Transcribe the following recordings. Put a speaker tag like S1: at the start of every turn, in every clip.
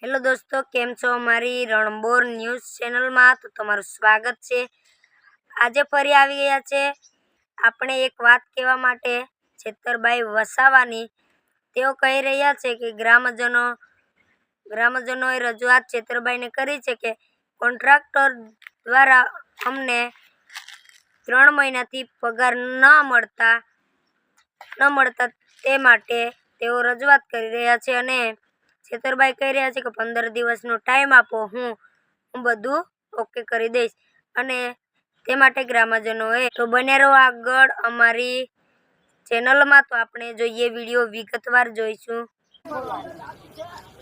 S1: Hello दोस्तों, केम छो अमारी रणबोर न्यूज चेनल में। तो तमारुं स्वागत है। आज फरी आवी गया छे आपणे एक बात कहवा माटे छेतरबाई वसावानी। तेओ कही रह्या छे कि ग्रामजनोए रजूआत छेतरबाई ने करी छे कि कॉन्ट्राक्टर द्वारा अमने 3 महीनाथी पगार न મળતા તે માટે તેઓ રજૂઆત કરી રહ્યા છે અને છેતરબાઈ કહી રહ્યા છે કે 15 દિવસનો ટાઈમ આપો, હું બધું ઓકે કરી દઈશ। અને તે માટે ગ્રામજનોએ તો બન્યા રહો આગળ અમારી ચેનલમાં। તો આપણે જોઈએ વિડીયો વિગતવાર જોઈશું।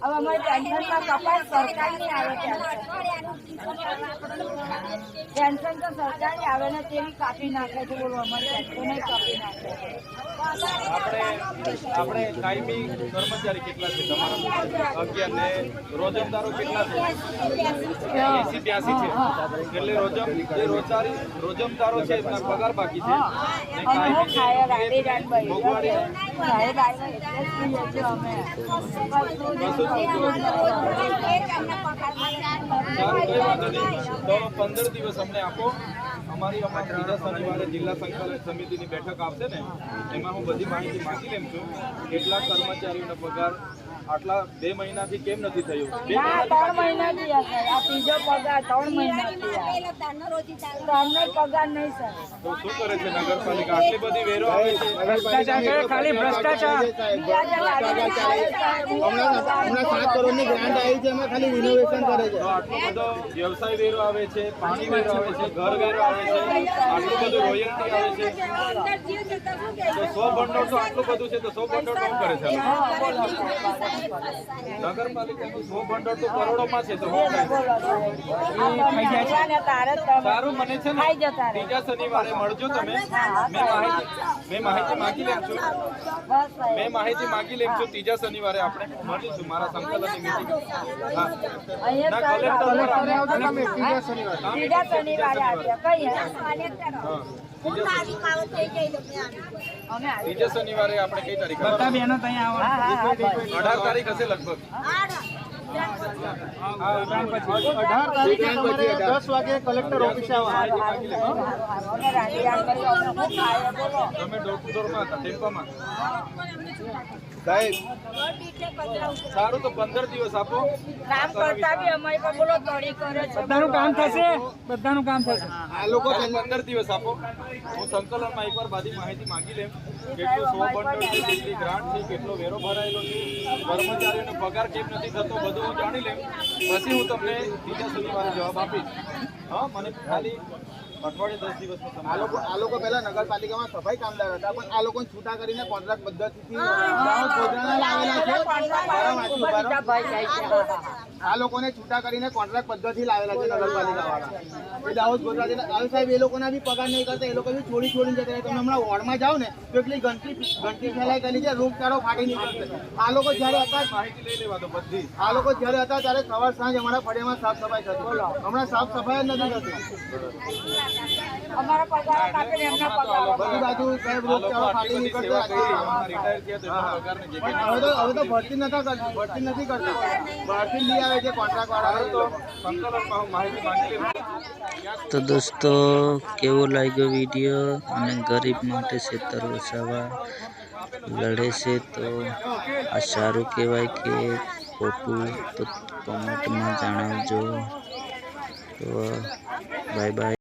S2: अब हमारे टेंशन का कपास सरकार नहीं आवे टेंशन तो सरकार नहीं आवे ना तेरी कापी नाखे तो बोलो हमारे टेंशन नहीं कापी नाखे।
S3: આપણે કાયમી કર્મચારી કેટલા છે તમારા 11 ને રોજમદારો કેટલા છે 80 82 છે એટલે રોજમદારો છે એમના પગાર બાકી છે ને કાયમી
S2: ખાયા રાડી રાડ ભાઈ
S3: મોગવાડી
S2: ખાય રાડ એટલે જ અમે
S3: તો 15 દિવસ અમને આપો। અમારી ત્રીજા શનિવારે જિલ્લા સંકલન સમિતિની બેઠક આવશે ને એમાં હું બધી માહિતી માંગી લેમ છું કેટલા કર્મચારીઓનો પગાર આટલા 2 મહિનાથી કેમ નથી થયો।
S2: 3 મહિનાથી હશે આ ત્રીજો પગાર 3 મહિનાથી તમને પગાર નહીં સર
S3: તો શું કરે છે નગરપાલિકા આટલી બધી વેરો આવે છે ભ્રષ્ટાચાર ખાલી ભ્રષ્ટાચાર
S4: હમણાં 7 કરોડની ગ્રાન્ટ આવી છે એમાં ખાલી રિનોવેશન કરે છે।
S3: આટલો બધો વ્યવસાય વેરો આવે છે પાણી વેરો આવે છે ઘર વેરો આવે છે આટલું બધું રોયલ્ટી આવે છે તો 100 ભંડોળ તો આટલું બધું છે તો 100 ભંડોળ કોણ કરે છે નગરપાલિકાનું 100 ભંડોળ તો કરોડોમાં છે તો સારું મને છે ને ત્રીજા શનિવારે મળજો તમે મેં માહિતી માંગી લેમ છું ત્રીજા શનિવારે આપણે મળીશું મારા સંકલનની મીટિંગ
S2: ત્રીજા શનિવારે આવ્યા કઈ
S3: ત્રીજા શનિવારે આપણે કઈ તારીખ 18 તારીખ હશે લગભગ
S4: 18 તારીખે 10 વાગે કલેક્ટર ઓફિસે
S3: તમે ડોર ટુ ડોરમાં હતા ટેમ્પામાં
S4: સાહેબ
S3: સારું તો 15 દિવસ આપો
S2: કામ કરતા બી અમારી પર બોલો તોડી કરે છે
S4: બધાનું કામ થશે આ લોકો
S3: 15 દિવસ આપો હું સંકલનમાં એકવાર બધી માહિતી માંગી લેમ કેટલું 100 ભંડોળ છે કેટલી ગ્રાન્ટ છે કેટલો વેરો ભરાયેલો છે કર્મચારીઓનો પગાર કેમ નથી થતો બધું હું જાણી લેમ પછી હું તમને ત્રીજા શનિવારે જવાબ આપીશ। હા મને ખાલી અઠવાડિયે 10 દિવસનો સમય
S4: આ લોકો પહેલા નગરપાલિકામાં સફાઈ કામદાર હતા પણ આ લોકોને છૂટા કરીને કોન્ટ્રાક્ટ પદ્ધતિથી દાહોદ ગોધરાના લાવેલા છે। આ લોકોને છૂટા કરીને કોન્ટ્રાક્ટ પદ્ધતિ લાવેલા છે નગરપાલિકા વાળા એ દાહોદ ગોધરા સાહેબ એ લોકોના બી પગાર નહીં કરતા એ લોકો બી છોડીને જતા રહે। તમે હમણાં વોર્ડમાં જાઓ ને તો એટલી ગંદકી ફેલાઈ ગયેલી છે રોગચાળો ફાટી નીકળશે। આ લોકો જ્યારે હતા
S3: માહિતી લઈ લેવા દો બધી
S4: ત્યારે સવાર સાંજ અમારા ફળિયામાં સાફ સફાઈ થતી હમણાં સાફ સફાઈ જ નથી થતી।
S2: અમારા પગાર કાપીને એમના પગાર
S4: બધી બાજુ સાહેબ રોગચાળો ફાટી નીકળતો
S3: રિટાયર થયા તો પગારને જે
S4: હવે તો ભરતી નથી કરતા ભરતી લઈ આવે છે કોન્ટ્રાક્ટ વાળા તો
S3: સંકલનમાં હું માહિતી માંગી લેમ।
S5: तो दोस्तों केवो लाग्यो वीडियो અને ગરીબ માટે છેતર વસાવા લડે છે તો આ સારું કહેવાય કે ખોટું તો કોમેન્ટમાં જણાવજો। તો બાય બાય।